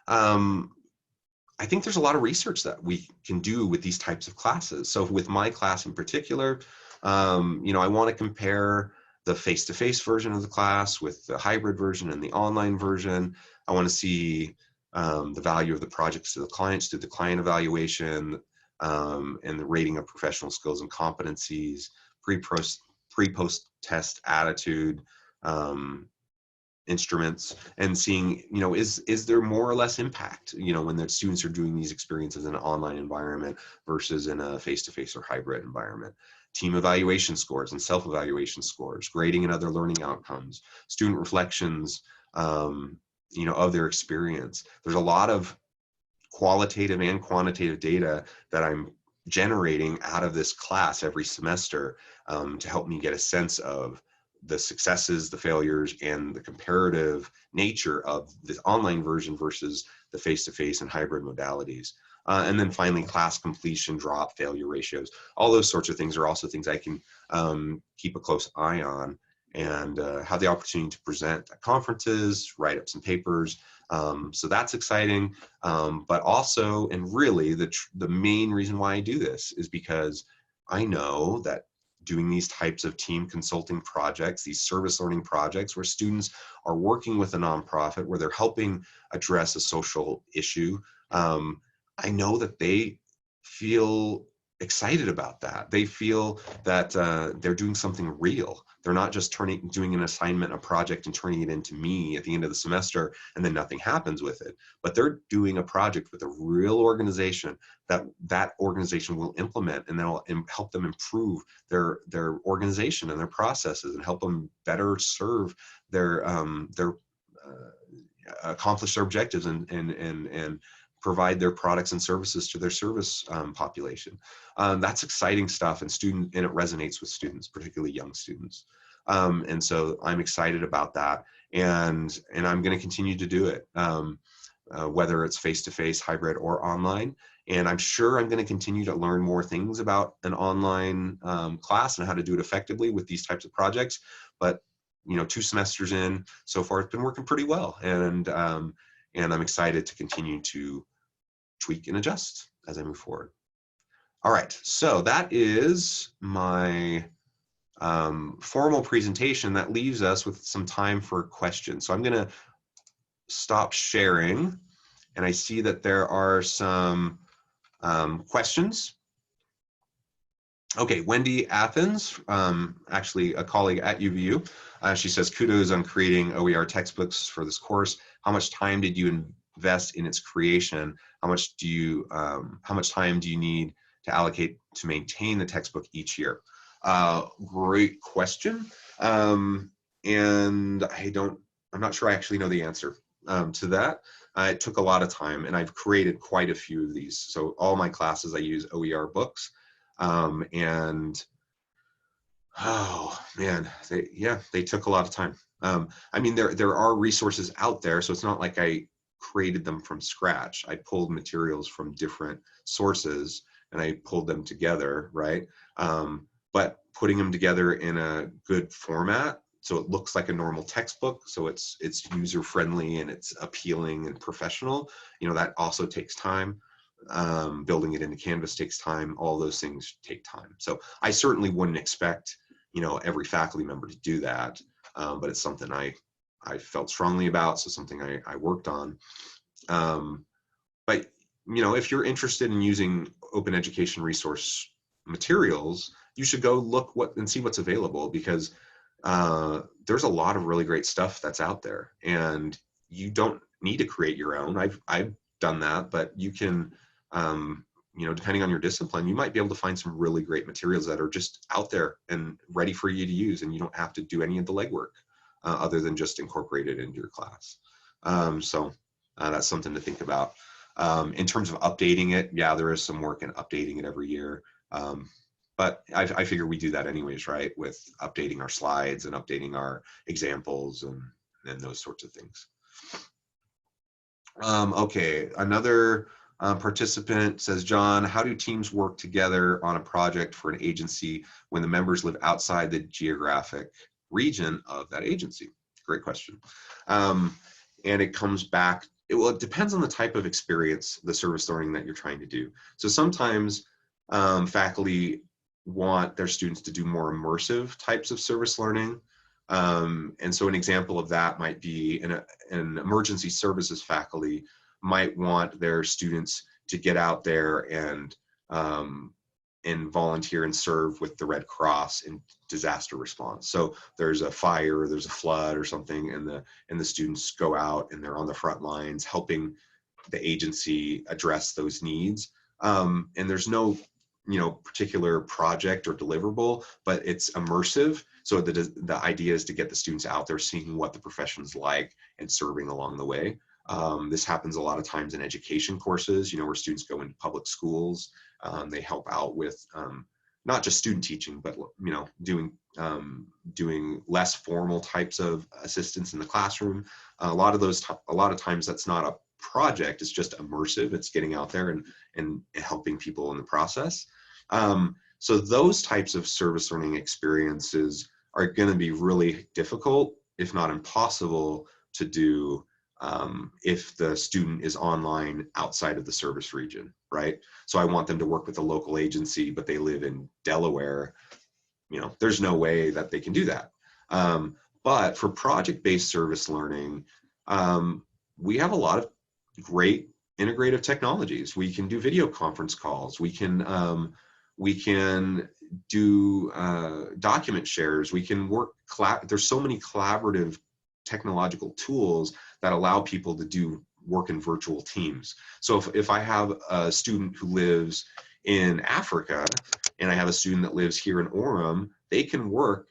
I think there's a lot of research that we can do with these types of classes. So with my class in particular, I want to compare the face-to-face version of the class with the hybrid version and the online version. I want to see the value of the projects to the clients, to the client evaluation, and the rating of professional skills and competencies, pre-post test attitude, instruments, and seeing, is there more or less impact, when the students are doing these experiences in an online environment versus in a face-to-face or hybrid environment. Team evaluation scores and self-evaluation scores, grading and other learning outcomes, student reflections, of their experience. There's a lot of qualitative and quantitative data that I'm generating out of this class every semester to help me get a sense of the successes, the failures, and the comparative nature of the online version versus the face-to-face and hybrid modalities. And then finally, class completion, drop, failure ratios. All those sorts of things are also things I can keep a close eye on, and have the opportunity to present at conferences, write up some papers. So that's exciting. But also, and really the main reason why I do this is because I know that doing these types of team consulting projects, these service learning projects where students are working with a nonprofit, where they're helping address a social issue, I know that they feel excited about that. They feel that they're doing something real. They're not just doing an assignment, a project, and turning it into me at the end of the semester, and then nothing happens with it. But they're doing a project with a real organization that organization will implement, and that'll help them improve their organization and their processes, and help them better serve their accomplish their objectives and provide their products and services to their service population. That's exciting stuff, and it resonates with students, particularly young students. And so I'm excited about that, and I'm going to continue to do it, whether it's face-to-face, hybrid, or online. And I'm sure I'm going to continue to learn more things about an online class and how to do it effectively with these types of projects. But 2 semesters in so far, it's been working pretty well, and I'm excited to continue to tweak and adjust as I move forward. All right, so that is my formal presentation. That leaves us with some time for questions. So I'm going to stop sharing, and I see that there are some questions. Okay, Wendy Athens, actually a colleague at UVU, she says, kudos on creating OER textbooks for this course. How much time did you invest in its creation? How much time do you need to allocate to maintain the textbook each year? Great question. And I'm not sure I actually know the answer to that. It took a lot of time, and I've created quite a few of these. So all my classes, I use OER books. And oh man, they took a lot of time. I mean, there are resources out there, so it's not like I created them from scratch. I pulled materials from different sources and I pulled them together, right? But putting them together in a good format, so it looks like a normal textbook, so it's user friendly and it's appealing and professional, that also takes time. Building it into Canvas takes time. All those things take time. So I certainly wouldn't expect, every faculty member to do that, but it's something I felt strongly about, so something I worked on. But if you're interested in using open education resource materials, you should go look and see what's available, because there's a lot of really great stuff that's out there, and you don't need to create your own. I've done that, but you can, depending on your discipline, you might be able to find some really great materials that are just out there and ready for you to use, and you don't have to do any of the legwork other than just incorporate it into your class. So that's something to think about. In terms of updating it, yeah, there is some work in updating it every year. But I figure we do that anyways, right? With updating our slides and updating our examples and those sorts of things. Okay, another participant says, John, how do teams work together on a project for an agency when the members live outside the geographic region of that agency? Great question. And it comes back, well, it depends on the type of experience, the service learning that you're trying to do. So sometimes faculty want their students to do more immersive types of service learning. And so an example of that might be an emergency services faculty might want their students to get out there and volunteer and serve with the Red Cross in disaster response. So there's a fire, there's a flood or something, and the students go out and they're on the front lines helping the agency address those needs. And there's no particular project or deliverable, but it's immersive. So the idea is to get the students out there seeing what the profession's like and serving along the way. This happens a lot of times in education courses, where students go into public schools. They help out with not just student teaching, but doing less formal types of assistance in the classroom. A lot of times that's not a project; it's just immersive. It's getting out there and helping people in the process. So those types of service learning experiences are going to be really difficult, if not impossible, to do if the student is online outside of the service region, right? So I want them to work with a local agency, but they live in Delaware. There's no way that they can do that. But for project-based service learning, we have a lot of great integrative technologies. We can do video conference calls. We can do document shares. We can work. There's so many collaborative technological tools that allow people to do work in virtual teams. So if I have a student who lives in Africa and I have a student that lives here in Orem, they can work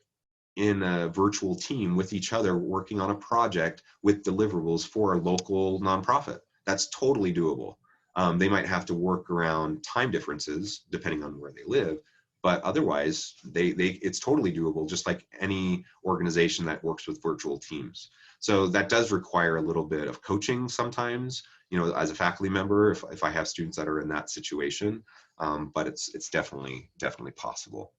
in a virtual team with each other, working on a project with deliverables for a local nonprofit. That's totally doable. They might have to work around time differences depending on where they live, but otherwise it's totally doable, just like any organization that works with virtual teams. So that does require a little bit of coaching sometimes, as a faculty member, if I have students that are in that situation, but it's definitely possible.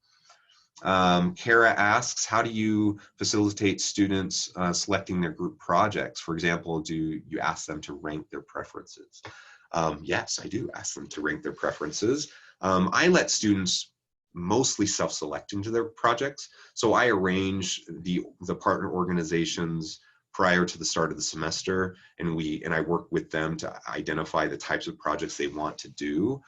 Kara asks, how do you facilitate students selecting their group projects? For example, do you ask them to rank their preferences? Yes, I do ask them to rank their preferences. I let students mostly self-select into their projects. So I arrange the partner organizations prior to the start of the semester, and I work with them to identify the types of projects they want to do.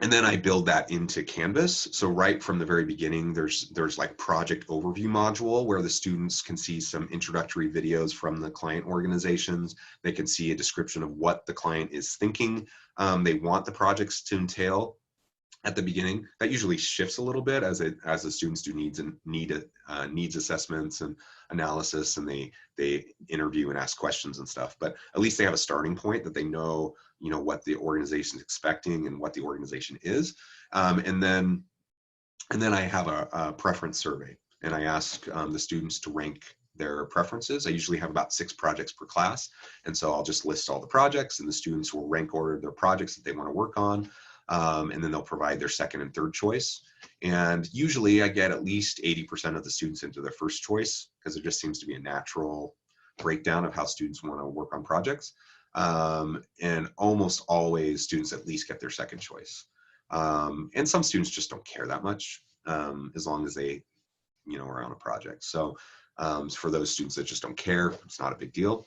And then I build that into Canvas. So right from the very beginning, there's like project overview module where the students can see some introductory videos from the client organizations. They can see a description of what the client is thinking they want the projects to entail at the beginning. That usually shifts a little bit as the students do needs assessments and analysis, and they interview and ask questions and stuff. But at least they have a starting point that they know what the organization is expecting and what the organization is. And then I have a preference survey, and I ask the students to rank their preferences. I usually have about 6 projects per class, and so I'll just list all the projects, and the students will rank order their projects that they want to work on. And then they'll provide their second and third choice. And usually I get at least 80% of the students into their first choice, because there just seems to be a natural breakdown of how students want to work on projects. And almost always students at least get their second choice. And some students just don't care that much, as long as they are on a project. So for those students that just don't care, it's not a big deal.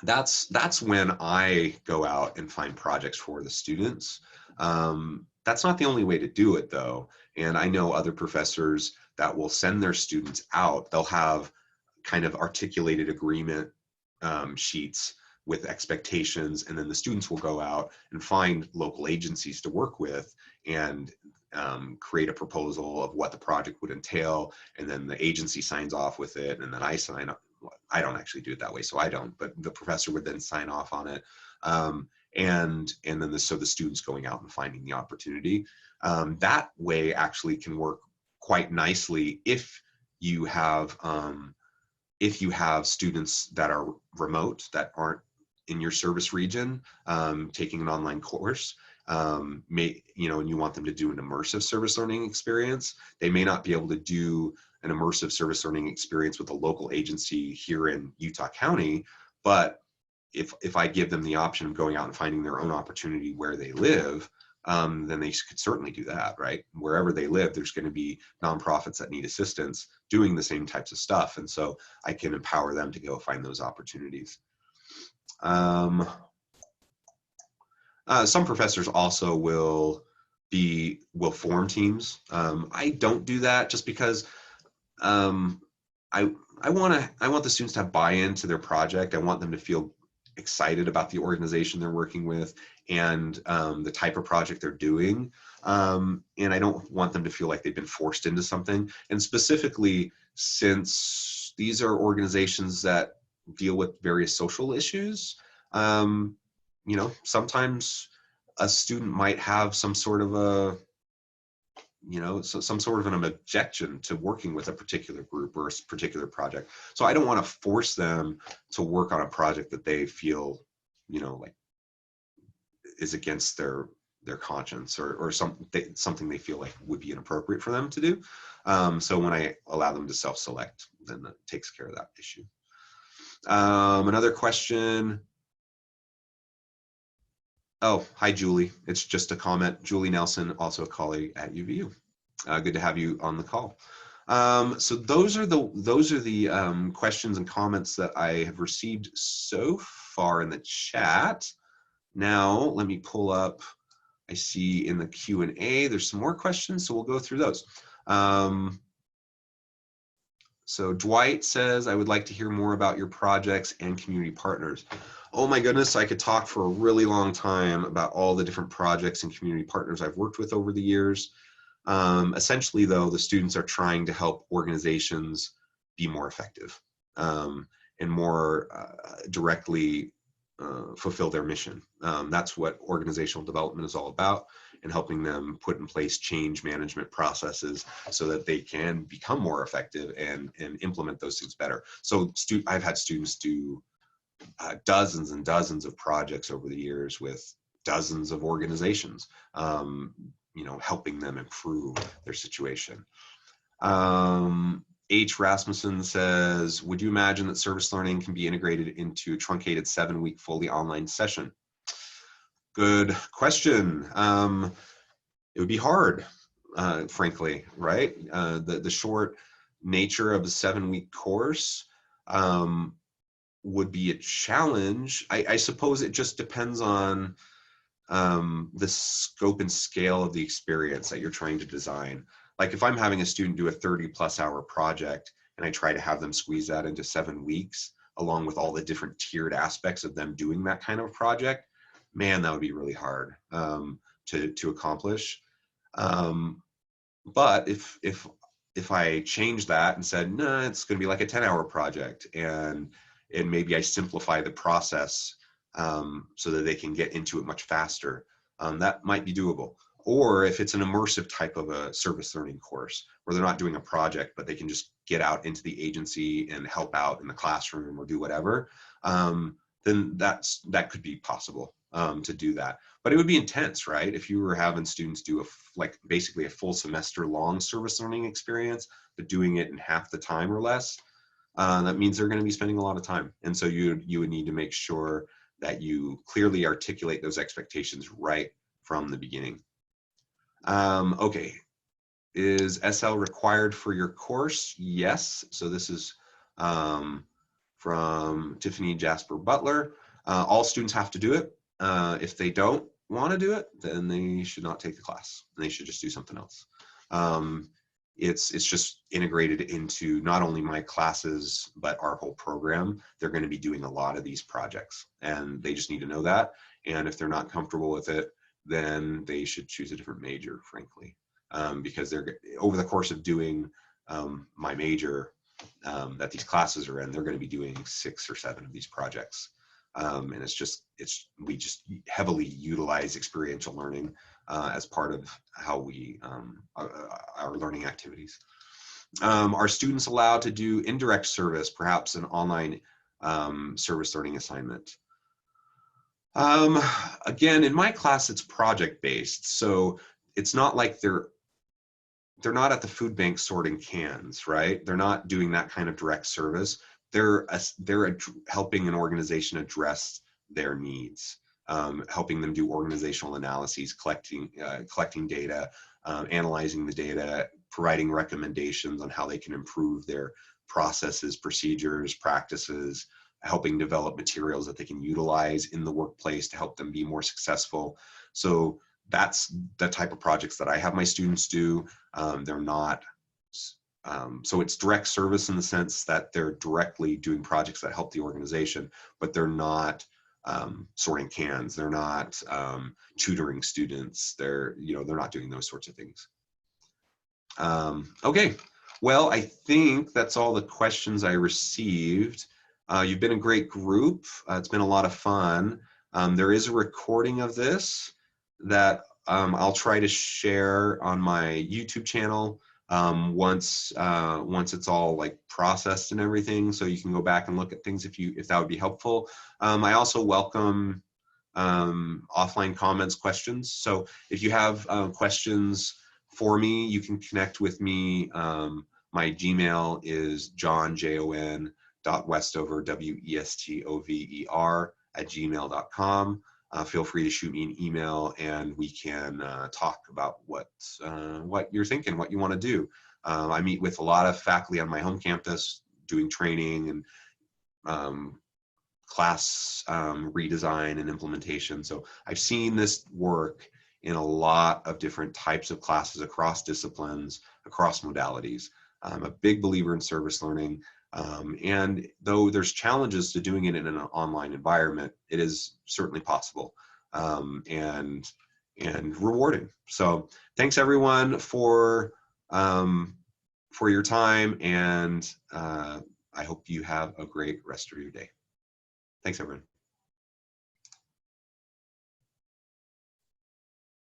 That's when I go out and find projects for the students. That's not the only way to do it, though. And I know other professors that will send their students out. They'll have kind of articulated agreement sheets with expectations, and then the students will go out and find local agencies to work with and create a proposal of what the project would entail, and then the agency signs off with it, and then I sign up. I don't actually do it that way, so I don't, but the professor would then sign off on it. And then so the students going out and finding the opportunity. That way actually can work quite nicely if you have students that are remote, that aren't in your service region, taking an online course. and you want them to do an immersive service learning experience, they may not be able to do an immersive service learning experience with a local agency here in Utah County. But if I give them the option of going out and finding their own opportunity where they live, then they could certainly do that, right? Wherever they live, there's going to be nonprofits that need assistance doing the same types of stuff. And so I can empower them to go find those opportunities. Some professors also will form teams. I don't do that just because I want the students to have buy-in to their project. I want them to feel excited about the organization they're working with and the type of project they're doing. And I don't want them to feel like they've been forced into something. And specifically, since these are organizations that deal with various social issues, sometimes a student might have some sort of some sort of an objection to working with a particular group or a particular project. So I don't want to force them to work on a project that they feel, like is against their conscience or something they feel like would be inappropriate for them to do. So when I allow them to self-select, then that takes care of that issue. Another question. Oh, hi, Julie. It's just a comment. Julie Nelson, also a colleague at UVU. Good to have you on the call. So those are the questions and comments that I have received so far in the chat. Now let me pull up. I see in the Q&A there's some more questions, so we'll go through those. So Dwight says, I would like to hear more about your projects and community partners. Oh my goodness, I could talk for a really long time about all the different projects and community partners I've worked with over the years. Essentially, though, the students are trying to help organizations be more effective and more directly fulfill their mission. That's what organizational development is all about, and helping them put in place change management processes so that they can become more effective and implement those things better. So I've had students do dozens and dozens of projects over the years with dozens of organizations, helping them improve their situation. H. Rasmussen says, would you imagine that service learning can be integrated into a truncated 7-week fully online session? Good question. It would be hard, frankly, right? The short nature of a 7-week course would be a challenge. I suppose it just depends on the scope and scale of the experience that you're trying to design. Like if I'm having a student do a 30+ hour project and I try to have them squeeze that into 7 weeks, along with all the different tiered aspects of them doing that kind of project, man, that would be really hard to accomplish. But if I change that and said, no, it's going to be like a 10-hour project, and maybe I simplify the process so that they can get into it much faster, that might be doable. Or if it's an immersive type of a service learning course where they're not doing a project, but they can just get out into the agency and help out in the classroom or do whatever, then that could be possible to do that. But it would be intense, right? If you were having students do basically a full semester long service learning experience, but doing it in half the time or less, that means they're going to be spending a lot of time. And so you would need to make sure that you clearly articulate those expectations right from the beginning. Okay, is SL required for your course? Yes. So this is from Tiffany Jasper Butler. All students have to do it. If they don't want to do it, then they should not take the class. They should just do something else. It's just integrated into not only my classes, but our whole program. They're going to be doing a lot of these projects, and they just need to know that. And if they're not comfortable with it, then they should choose a different major, frankly, because they're over the course of doing my major that these classes are in, they're going to be doing 6 or 7 of these projects. And we just heavily utilize experiential learning as part of how we our learning activities. Are students allowed to do indirect service, perhaps an online service learning assignment? Um, Again, in my class, it's project based. So it's not like they're not at the food bank sorting cans, right? They're not doing that kind of direct service. They're helping an organization address their needs, helping them do organizational analyses, collecting data, analyzing the data, providing recommendations on how they can improve their processes, procedures, practices, helping develop materials that they can utilize in the workplace to help them be more successful. So that's the type of projects that I have my students do. They're not, so it's direct service in the sense that they're directly doing projects that help the organization, but they're not sorting cans. They're not tutoring students. They're not doing those sorts of things. Okay, well, I think that's all the questions I received. You've been a great group. It's been a lot of fun. There is a recording of this that I'll try to share on my YouTube channel once it's all like processed and everything, so you can go back and look at things if that would be helpful. I also welcome offline comments, questions. So if you have questions for me, you can connect with me. My Gmail is john.westover, WESTOVER @gmail.com. Feel free to shoot me an email and we can talk about what you're thinking, what you want to do. I meet with a lot of faculty on my home campus doing training and class redesign and implementation. So I've seen this work in a lot of different types of classes across disciplines, across modalities. I'm a big believer in service learning. And though there's challenges to doing it in an online environment, it is certainly possible and rewarding. So thanks everyone for your time, and I hope you have a great rest of your day. Thanks everyone.